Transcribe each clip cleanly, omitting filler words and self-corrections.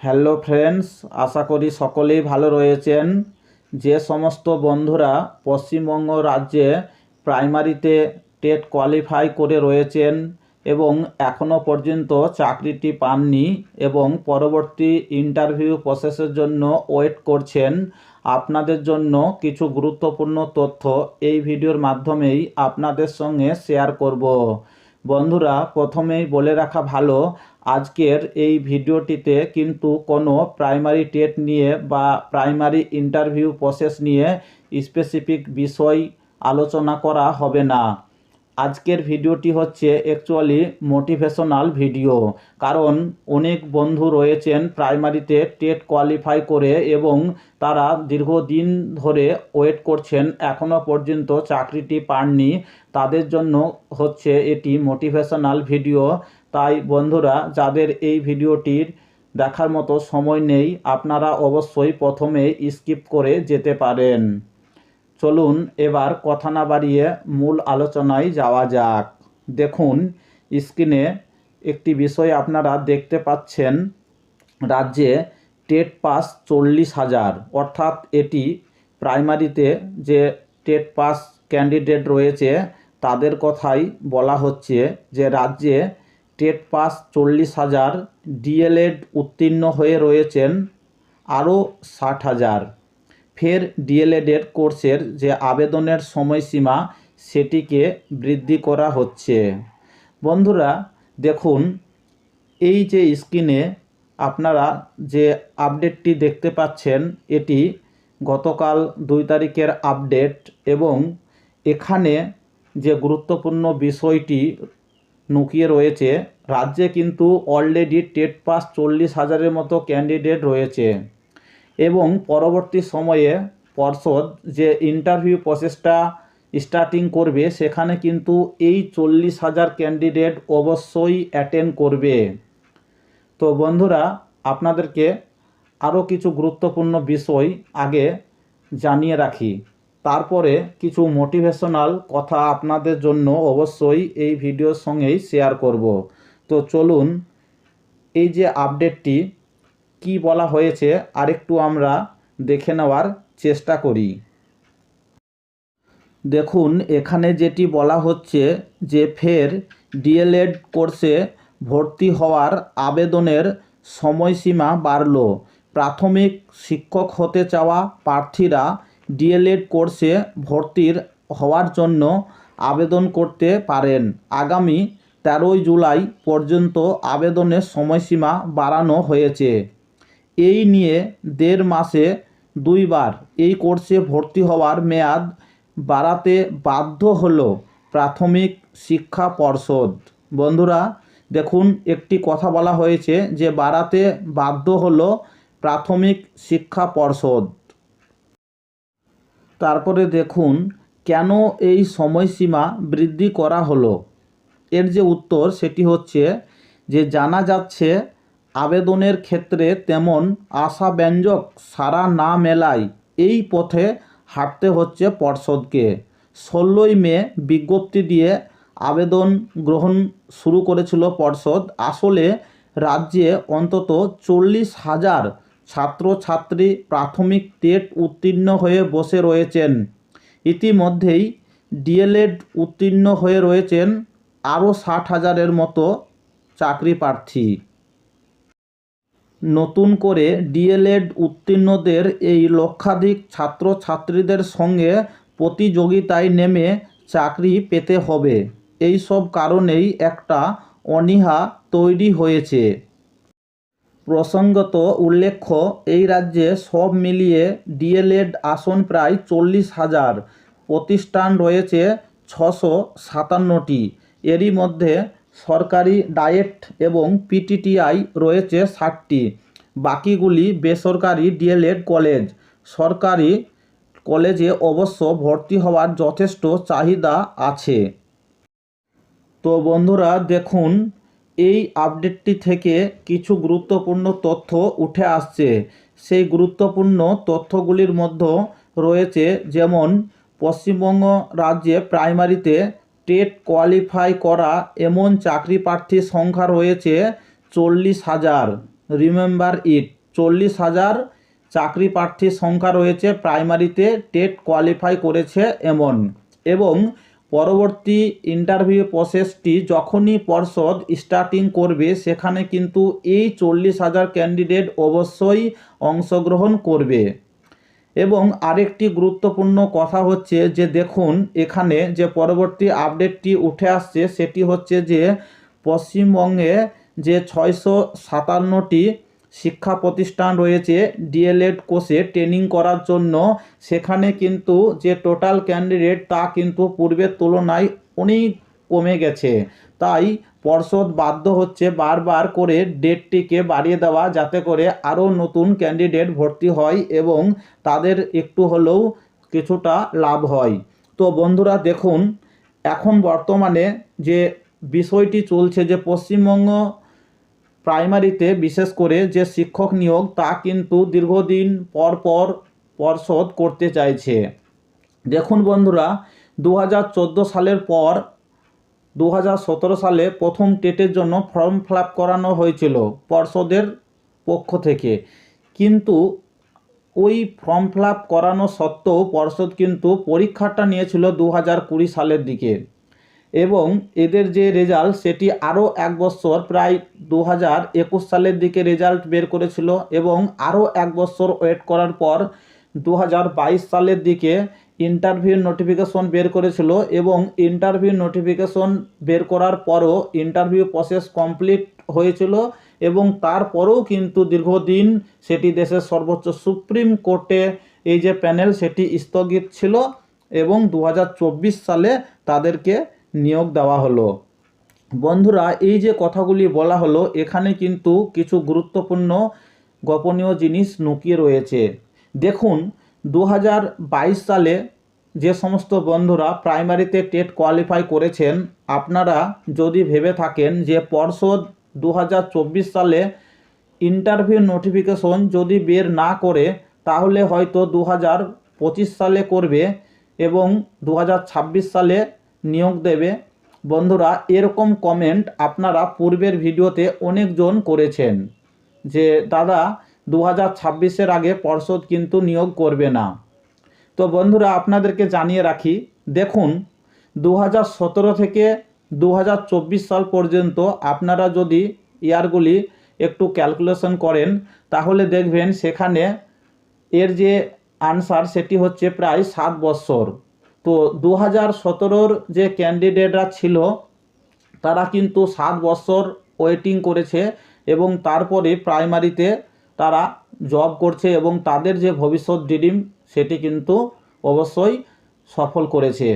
Hello friends, আশা করি সকলেই ভালো রয়েছেন। যে সমস্ত বন্ধুরা পশ্চিমবঙ্গ রাজ্যে প্রাইমারিতে টেট কোয়ালিফাই করে রয়েছেন এবং এখনও পর্যন্ত চাকরিটি পাননি এবং পরবর্তী ইন্টারভিউ প্রসেসের জন্য ওয়েট করছেন, আপনাদের জন্য কিছু গুরুত্বপূর্ণ তথ্য এই ভিডিওর মাধ্যমেই আপনাদের সঙ্গে শেয়ার করব। বন্ধুরা, প্রথমেই বলে রাখা ভালো, আজকের এই ভিডিওটিতে কিন্তু কোনো প্রাইমারি টেট নিয়ে বা প্রাইমারি ইন্টারভিউ প্রসেস নিয়ে স্পেসিফিক বিষয় আলোচনা করা হবে না। আজকের ভিডিওটি হচ্ছে অ্যাকচুয়ালি মোটিভেশনাল ভিডিও, কারণ অনেক বন্ধু রয়েছেন প্রাইমারিতে টেট কোয়ালিফাই করে এবং তারা দীর্ঘদিন ধরে ওয়েট করছেন, এখনও পর্যন্ত চাকরিটি পাননি। তাদের জন্য হচ্ছে এটি মোটিভেশনাল ভিডিও। তাই বন্ধুরা, যাদের এই ভিডিওটির দেখার মতো সময় নেই, আপনারা অবশ্যই প্রথমে স্কিপ করে যেতে পারেন। চলুন এবার কথা না বাড়িয়ে মূল আলোচনায় যাওয়া যাক। দেখুন, স্ক্রিনে একটি বিষয় আপনারা দেখতে পাচ্ছেন। রাজ্যে টেট পাস 40,000, অর্থাৎ এটি প্রাইমারিতে যে টেট পাস ক্যান্ডিডেট রয়েছে তাদের কথাই বলা হচ্ছে, যে রাজ্যে টেট পাস 40,000, ডিএলএড উত্তীর্ণ হয়ে রয়েছেন আরও 60,000। ফের ডিএলএডের কোর্সের যে আবেদনের সময়সীমা সেটিকে বৃদ্ধি করা হচ্ছে। বন্ধুরা দেখুন, এই যে স্ক্রিনে আপনারা যে আপডেটটি দেখতে পাচ্ছেন, এটি গতকাল 2 তারিখের আপডেট এবং এখানে যে গুরুত্বপূর্ণ বিষয়টি লুকিয়ে রয়েছে, রাজ্যে কিন্তু অলরেডি টেট পাস 40,000-এর মতো ক্যান্ডিডেট রয়েছে এবং পরবর্তী সময়ে পর্ষদ যে ইন্টারভিউ প্রসেসটা স্টার্টিং করবে সেখানে কিন্তু এই 40,000 ক্যান্ডিডেট অবশ্যই অ্যাটেন্ড করবে। তো বন্ধুরা, আপনাদেরকে আরও কিছু গুরুত্বপূর্ণ বিষয় আগে জানিয়ে রাখি, তারপরে কিছু মোটিভেশনাল কথা আপনাদের জন্য অবশ্যই এই ভিডিওর সঙ্গেই শেয়ার করব। তো চলুন, এই যে আপডেটটি কি বলা হয়েছে আরেকটু আমরা দেখে নেওয়ার চেষ্টা করি। দেখুন, এখানে যেটি বলা হচ্ছে যে ফের ডিএলএড কোর্সে ভর্তি হওয়ার আবেদনের সময়সীমা বাড়ল। প্রাথমিক শিক্ষক হতে চাওয়া প্রার্থীরা ডিএলএড কোর্সে ভর্তির হওয়ার জন্য আবেদন করতে পারেন। আগামী 13 জুলাই পর্যন্ত আবেদনের সময়সীমা বাড়ানো হয়েছে। এই নিয়ে 1.5 মাসে 2 বার এই কোর্সে ভর্তি হওয়ার মেয়াদ বাড়াতে বাধ্য হলো প্রাথমিক শিক্ষা পর্ষদ। বন্ধুরা দেখুন, একটি কথা বলা হয়েছে যে বাড়াতে বাধ্য হলো প্রাথমিক শিক্ষা পর্ষদ। তারপরে দেখুন, কেন এই সময়সীমা বৃদ্ধি করা হলো। এর যে উত্তর সেটি হচ্ছে যে জানা যাচ্ছে আবেদনের ক্ষেত্রে তেমন আশাব্যঞ্জক সাড়া না মেলায় এই পথে হাঁটতে হচ্ছে পর্ষদকে। 16ই মে বিজ্ঞপ্তি দিয়ে আবেদন গ্রহণ শুরু করেছিল পর্ষদ। আসলে রাজ্যে অন্তত 40,000 ছাত্রছাত্রী প্রাথমিক টেট উত্তীর্ণ হয়ে বসে রয়েছেন। ইতিমধ্যেই ডিএলএড উত্তীর্ণ হয়ে রয়েছেন আরও 60,000-এর মতো চাকরি প্রার্থী। নতুন করে ডিএলএড উত্তীর্ণদের এই লক্ষাধিক ছাত্রছাত্রীদের সঙ্গে প্রতিযোগিতায় নেমে চাকরি পেতে হবে। এই সব কারণেই একটা অনীহা তৈরি হয়েছে। প্রসঙ্গত উল্লেখ্য, এই রাজ্যে সব মিলিয়ে ডিএলএড আসন প্রায় 40,000, প্রতিষ্ঠান রয়েছে 657টি। এরই মধ্যে সরকারি ডায়েট এবং পিটিটিআই রয়েছে 60টি, বাকিগুলি বেসরকারি ডিএলএড কলেজ। সরকারি কলেজে অবশ্য ভর্তি হওয়ার যথেষ্ট চাহিদা আছে। তো বন্ধুরা দেখুন, এই আপডেটটি থেকে কিছু গুরুত্বপূর্ণ তথ্য উঠে আসছে। সেই গুরুত্বপূর্ণ তথ্যগুলির মধ্যে রয়েছে, যেমন পশ্চিমবঙ্গ রাজ্যে প্রাইমারিতে টেট কোয়ালিফাই করা এমন চাকরি প্রার্থীর সংখ্যা রয়েছে 40,000। Remember it. 40,000 চাকরি প্রার্থীর সংখ্যা রয়েছে প্রাইমারিতে টেট কোয়ালিফাই করেছে এমন। এবং পরবর্তী ইন্টারভিউ প্রসেসটি যখনই পর্ষদ স্টার্টিং করবে সেখানে কিন্তু এই 40,000 ক্যান্ডিডেট অবশ্যই অংশগ্রহণ করবে। এবং আরেকটি গুরুত্বপূর্ণ কথা হচ্ছে যে দেখুন এখানে যে পরবর্তী আপডেটটি উঠে আসছে সেটি হচ্ছে যে পশ্চিমবঙ্গে যে 657টি শিক্ষা প্রতিষ্ঠান রয়েছে ডিএলএড কোর্সে ট্রেনিং করার জন্য, সেখানে কিন্তু যে টোটাল ক্যান্ডিডেট তা কিন্তু পূর্বের তুলনায় অনেক কমে গেছে। তাই পর্ষদ বাধ্য হচ্ছে বারবার করে ডেটটিকে বাড়িয়ে দেওয়া যাতে করে আরও নতুন ক্যান্ডিডেট ভর্তি হয় এবং তাদের একটু হলেও কিছুটা লাভ হয়। তো বন্ধুরা দেখুন এখন বর্তমানে যে বিষয়টি চলছে যে পশ্চিমবঙ্গ প্রাইমারিতে বিশেষ করে যে শিক্ষক নিয়োগ তা কিন্তু দীর্ঘদিন পর পর পর্ষদ করতে চাইছে। দেখুন বন্ধুরা 2014 সালের পর 2017 সালে প্রথম টেটের জন্য ফর্ম ফিল আপ করানো হয়েছিল পর্ষদের পক্ষ থেকে, কিন্তু ওই ফর্ম ফিল আপ করানো সত্ত্বেও পর্ষদ কিন্তু পরীক্ষাটা নিয়েছিল 2020 সালের দিকে এবং এদের যে রেজাল্ট সেটি আরও এক বছর প্রায় 2021 সালের দিকে রেজাল্ট বের করেছিল এবং আরও এক বছর ওয়েট করার পর 2022 সালের দিকে ইন্টারভিউ নোটিফিকেশন বের করেছিল এবং ইন্টারভিউ নোটিফিকেশন বের করার পরও ইন্টারভিউ প্রসেস কমপ্লিট হয়েছিল এবং তারপরেও কিন্তু দীর্ঘদিন সেটি দেশের সর্বোচ্চ সুপ্রিম কোর্টে এই যে প্যানেল সেটি স্থগিত ছিল এবং 2024 সালে তাদেরকে নিয়োগ দেওয়া হলো। বন্ধুরা এই যে কথাগুলি বলা হলো এখানে কিন্তু কিছু গুরুত্বপূর্ণ গোপনীয় জিনিস লুকিয়ে রয়েছে। দেখুন 2022 সালে যে সমস্ত বন্ধুরা প্রাইমারিতে টেট কোয়ালিফাই করেছেন, আপনারা যদি ভেবে থাকেন যে পর্ষদ 2024 সালে ইন্টারভিউ নোটিফিকেশন যদি বের না করে তাহলে হয়তো 2025 সালে করবে এবং 2026 সালে নিয়োগ দেবে। বন্ধুরা এরকম কমেন্ট আপনারা পূর্বের ভিডিওতে অনেকজন করেছেন যে দাদা 2026-এর আগে পর্ষদ কিন্তু নিয়োগ করবে না। তো বন্ধুরা আপনাদেরকে জানিয়ে রাখি, দেখুন 2017 থেকে 2024 সাল পর্যন্ত আপনারা যদি ইয়ারগুলি একটু ক্যালকুলেশন করেন তাহলে দেখবেন সেখানে এর যে আনসার সেটি হচ্ছে প্রায় 7 বছর। তো 2017-র যে ক্যান্ডিডেটরা ছিল তারা কিন্তু 7 বছর ওয়েটিং করেছে এবং তারপরে প্রাইমারিতে তারা জব করছে এবং তাদের যে ভবিষ্যৎ ড্রিম সেটি কিন্তু অবশ্যই সফল করেছে।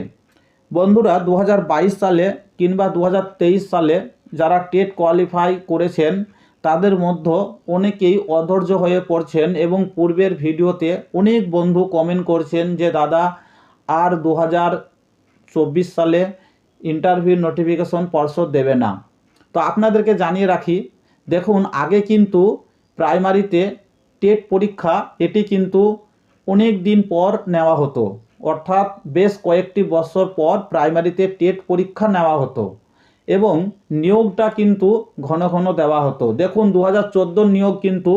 বন্ধুরা 2022 সালে কিংবা 2023 সালে যারা টেট কোয়ালিফাই করেছেন তাদের মধ্যে অনেকেই অধৈর্য হয়ে পড়ছেন এবং পূর্বের ভিডিওতে অনেক বন্ধু কমেন্ট করছেন যে দাদা আর 2024 সালে ইন্টারভিউ নোটিফিকেশন পর্ষদ দেবে না। তো আপনাদেরকে জানিয়ে রাখি, দেখুন আগে কিন্তু প্রাইমারিতে টেট পরীক্ষা এটি কিন্তু অনেক দিন পর নেওয়া হতো, অর্থাৎ বেশ কয়েকটি বছর পর প্রাইমারিতে টেট পরীক্ষা নেওয়া হতো এবং নিয়োগটা কিন্তু ঘন ঘন দেওয়া হতো। দেখুন 2014 নিয়োগ কিন্তু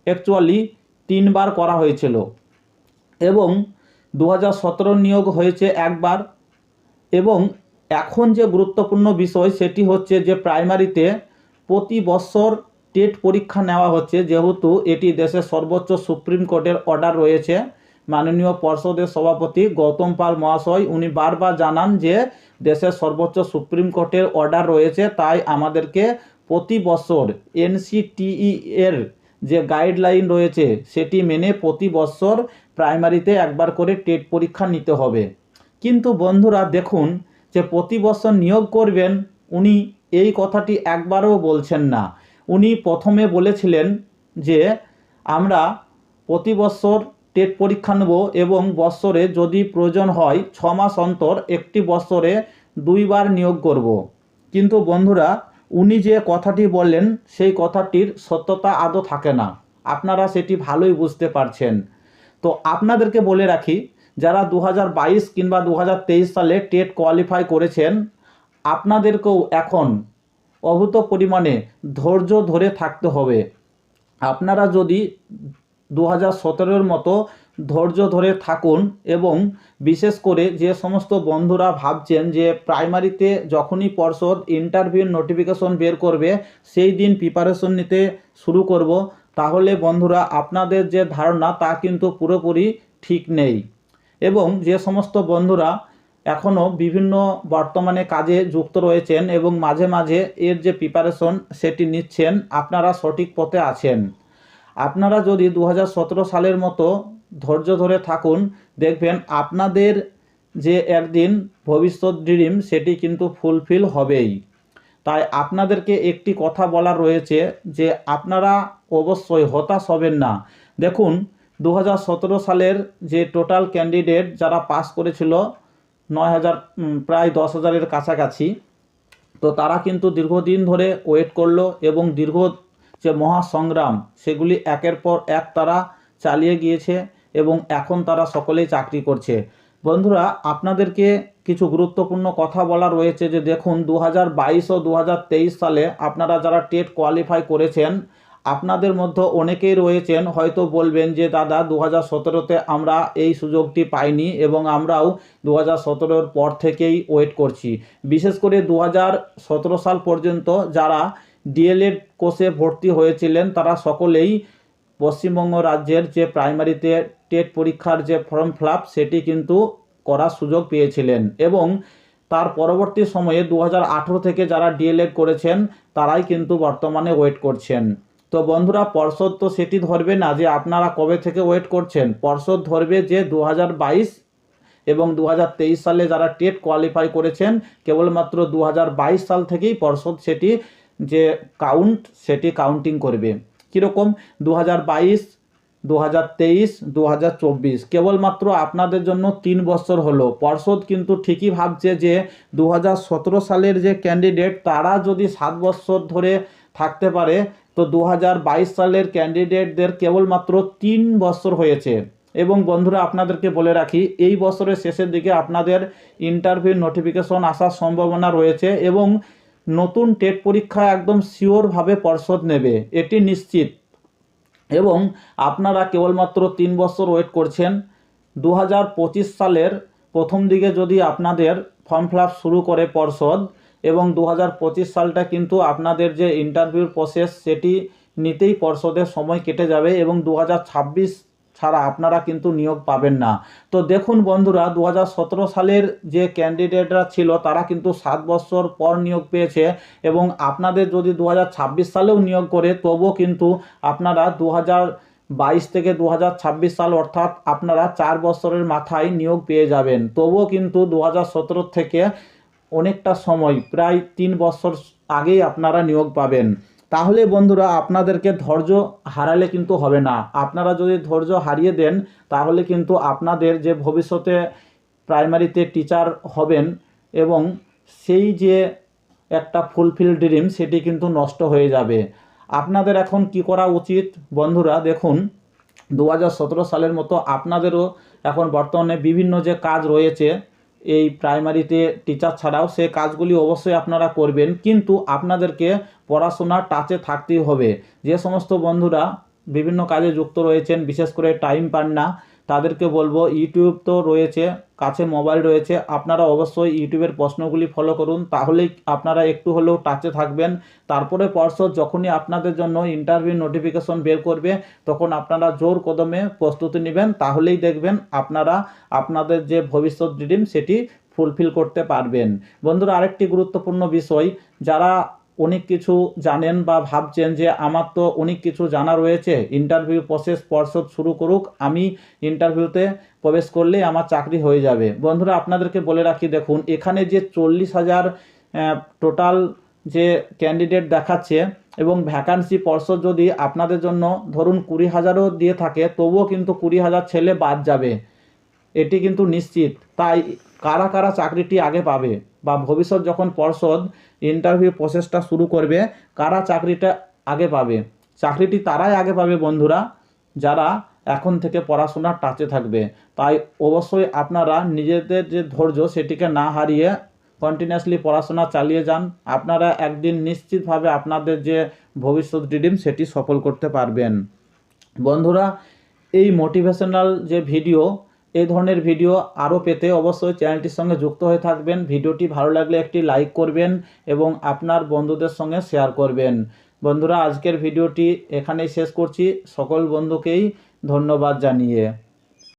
অ্যাকচুয়ালি 3 বার করা হয়েছিল এবং 2017 নিয়োগ হয়েছে একবার। এবং এখন যে গুরুত্বপূর্ণ বিষয় সেটি হচ্ছে যে প্রাইমারিতে প্রতি বছর টেট পরীক্ষা নেওয়া হচ্ছে, যেহেতু এটি দেশের সর্বোচ্চ সুপ্রিম কোর্টের অর্ডার রয়েছে। মাননীয় পর্ষদের সভাপতি গৌতম পাল মহাশয় উনি বারবার জানান যে দেশের সর্বোচ্চ সুপ্রিম কোর্টের অর্ডার রয়েছে, তাই আমাদেরকে প্রতি বছর এনসিটিই এর যে গাইডলাইন রয়েছে সেটি মেনে প্রতি বছর প্রাইমারিতে একবার করে টেট পরীক্ষা নিতে হবে। কিন্তু বন্ধুরা দেখুন যে প্রতি বছর নিয়োগ করবেন উনি এই কথাটি একবারও বলছেন না। উনি প্রথমে বলেছিলেন যে আমরা প্রতি বছর টেট পরীক্ষা নেব এবং বছরে যদি প্রয়োজন হয় 6 মাস অন্তর একটি বছরে 2 বার নিয়োগ করব। কিন্তু বন্ধুরা উনি যে কথাটি বললেন সেই কথাটির সত্যতা আদৌ থাকে না, আপনারা সেটি ভালোই বুঝতে পারছেন। তো আপনাদেরকে বলে রাখি, যারা 2022 কিংবা 2023 সালে টেট কোয়ালিফাই করেছেন আপনাদেরকেও এখন অভূত পরিমাণে ধৈর্য ধরে থাকতে হবে। আপনারা যদি 2017-এর মতো ধৈর্য ধরে থাকুন এবং বিশেষ করে যে সমস্ত বন্ধুরা ভাবছেন যে প্রাইমারিতে যখনই পর্ষদ ইন্টারভিউর নোটিফিকেশন বের করবে সেই দিন প্রিপারেশন নিতে শুরু করব, তাহলে বন্ধুরা আপনাদের যে ধারণা তা কিন্তু পুরোপুরি ঠিক নেই। এবং যে সমস্ত বন্ধুরা এখনও বিভিন্ন বর্তমানে কাজে যুক্ত রয়েছেন এবং মাঝে মাঝে এর যে প্রিপারেশন সেটি নিচ্ছেন, আপনারা সঠিক পথে আছেন। আপনারা যদি 2017 সালের মতো ধৈর্য ধরে থাকুন, দেখবেন আপনাদের যে একদিন ভবিষ্যৎ ড্রিম সেটি কিন্তু ফুলফিল হবেই। তাই আপনাদেরকে একটি কথা বলার রয়েছে যে আপনারা অবশ্যই হতাশ হবেন না। দেখুন 2017 সালের যে টোটাল ক্যান্ডিডেট যারা পাস করেছিল 9,000, প্রায় 10,000-এর কাছাকাছি, তো তারা কিন্তু দীর্ঘদিন ধরে ওয়েট করলো এবং দীর্ঘ যে মহাসংগ্রাম সেগুলি একের পর এক তারা চালিয়ে গিয়েছে এবং এখন তারা সকলেই চাকরি করছে। বন্ধুরা আপনাদেরকে কিছু গুরুত্বপূর্ণ কথা বলা রয়েছে যে দেখুন 2022 ও 2023 সালে আপনারা যারা টেট কোয়ালিফাই করেছেন, আপনাদের মধ্যে অনেকেই রয়েছেন হয়তো বলবেন যে দাদা 2017-তে আমরা এই সুযোগটি পাইনি এবং আমরাও 2017-র পর থেকেই ওয়েট করছি। বিশেষ করে 2017 সাল পর্যন্ত যারা ডিএলএড কোর্সে ভর্তি হয়েছিলেন তারা সকলেই পশ্চিমবঙ্গ রাজ্যের যে প্রাইমারিতে টেট পরীক্ষার যে ফর্ম ফিল আপ সেটি কিন্তু করার সুযোগ পেয়েছিলেন এবং তার পরবর্তী সময়ে 2018 থেকে যারা ডিএলএড করেছেন তারাই কিন্তু বর্তমানে ওয়েট করছেন। তো বন্ধুরা পর্ষদ তো সেটি ধরবে না যে আপনারা কবে থেকে ওয়েট করছেন, পর্ষদ ধরবে যে 2022 এবং 2023 সালে যারা টেট কোয়ালিফাই করেছেন কেবলমাত্র 2022 সাল থেকেই পর্ষদ সেটি যে সেটি কাউন্টিং করবে। কীরকম 2022, 2023, 2024 কেবলমাত্র আপনাদের জন্য 3 বছর হলো। পর্ষদ কিন্তু ঠিকই ভাবছে যে 2017 সালের যে ক্যান্ডিডেট তারা যদি 7 বছর ধরে থাকতে পারে, তো 2022 সালের ক্যান্ডিডেটদের কেবলমাত্র 3 বছর হয়েছে। এবং বন্ধুরা আপনাদেরকে বলে রাখি এই বছরের শেষের দিকে আপনাদের ইন্টারভিউ নোটিফিকেশন আসার সম্ভাবনা রয়েছে এবং নতুন টেট পরীক্ষা একদম শিওরভাবে পর্ষদ নেবে, এটি নিশ্চিত। এবং আপনারা কেবলমাত্র 3 বছর ওয়েট করছেন। 2025 সালের প্রথম দিকে যদি আপনাদের ফর্ম ফিল আপ শুরু করে পর্ষদ এবং 2025 সালটা কিন্তু আপনাদের যে ইন্টারভিউর প্রসেস সেটি নিতেই পর্ষদের সময় কেটে যাবে এবং 2026 ছাড়া আপনারা কিন্তু নিয়োগ পাবেন না। তো দেখুন বন্ধুরা 2017 সালের যে ক্যান্ডিডেটরা ছিল তারা কিন্তু 7 বছর পর নিয়োগ পেয়েছে এবং আপনাদের যদি 2026 সালেও নিয়োগ করে তবুও কিন্তু আপনারা 2022 থেকে 2026 সাল অর্থাৎ আপনারা 4 বছরের মাথায় নিয়োগ পেয়ে যাবেন। তবুও কিন্তু 2017 থেকে অনেকটা সময় প্রায় 3 বছর আগেই আপনারা নিয়োগ পাবেন। তাহলে বন্ধুরা আপনাদেরকে ধৈর্য হারালে কিন্তু হবে না। আপনারা যদি ধৈর্য হারিয়ে দেন তাহলে কিন্তু আপনাদের যে ভবিষ্যতে প্রাইমারিতে টিচার হবেন এবং সেই যে একটা ফুলফিল ড্রিম সেটি কিন্তু নষ্ট হয়ে যাবে। আপনাদের এখন কি করা উচিত বন্ধুরা, দেখুন 2017 সালের মতো আপনাদেরও এখন বর্তমানে বিভিন্ন যে কাজ রয়েছে এই প্রাইমারিতে টিচার ছাড়াও সে কাজগুলি অবশ্যই আপনারা করবেন, কিন্তু আপনাদেরকে পড়াশোনার টাচে থাকতেই হবে। যে সমস্ত বন্ধুরা বিভিন্ন কাজে যুক্ত রয়েছেন বিশেষ করে টাইম পান না তাদেরকে বলবো ইউটিউব তো রয়েছে, কাছে মোবাইল রয়েছে, আপনারা অবশ্যই ইউটিউবের প্রশ্নগুলি ফলো করুন, তাহলেই আপনারা একটু হলেও টাচে থাকবেন। তারপরে পর্ষদ যখনই আপনাদের জন্য ইন্টারভিউ নোটিফিকেশন বের করবে তখন আপনারা জোর কদমে প্রস্তুতি নেবেন, তাহলেই দেখবেন আপনারা আপনাদের যে ভবিষ্যৎ ড্রিম সেটি ফুলফিল করতে পারবেন। বন্ধুরা আরেকটি গুরুত্বপূর্ণ বিষয়, যারা অনেক কিছু জানেন বা ভাবছেন যে আমার তো অনেক কিছু জানা রয়েছে, ইন্টারভিউ প্রসেস পর্ষদ শুরু করুক, আমি ইন্টারভিউতে প্রবেশ করলেই আমার চাকরি হয়ে যাবে। বন্ধুরা আপনাদেরকে বলে রাখি দেখুন এখানে যে 40,000 টোটাল যে ক্যান্ডিডেট দেখাচ্ছে এবং ভ্যাকান্সি পর্ষদ যদি আপনাদের জন্য ধরুন 20,000ও দিয়ে থাকে তবুও কিন্তু 20,000 ছেলে বাদ যাবে, এটি কিন্তু নিশ্চিত। তাই কারা কারা চাকরিটি আগে পাবে বা ভবিষ্যৎ যখন পর্ষদ ইন্টারভিউ প্রসেসটা শুরু করবে কারা চাকরিটা আগে পাবে, চাকরিটি তারাই আগে পাবে বন্ধুরা যারা এখন থেকে পড়াশোনার টাচে থাকবে। তাই অবশ্যই আপনারা নিজেদের যে ধৈর্য সেটিকে না হারিয়ে কন্টিনিউয়াসলি পড়াশোনা চালিয়ে যান। আপনারা একদিন নিশ্চিতভাবে আপনাদের যে ভবিষ্যৎ ড্রিম সেটি সফল করতে পারবেন। বন্ধুরা, এই মোটিভেশনাল যে ভিডিও, এই ধরনের ভিডিও আরও পেতে অবশ্যই চ্যানেলটির সঙ্গে যুক্ত হয়ে থাকবেন। ভিডিওটি ভালো লাগলে একটি লাইক করবেন এবং আপনার বন্ধুদের সঙ্গে শেয়ার করবেন। বন্ধুরা, আজকের ভিডিওটি এখানেই শেষ করছি। সকল বন্ধুকেই ধন্যবাদ জানিয়ে।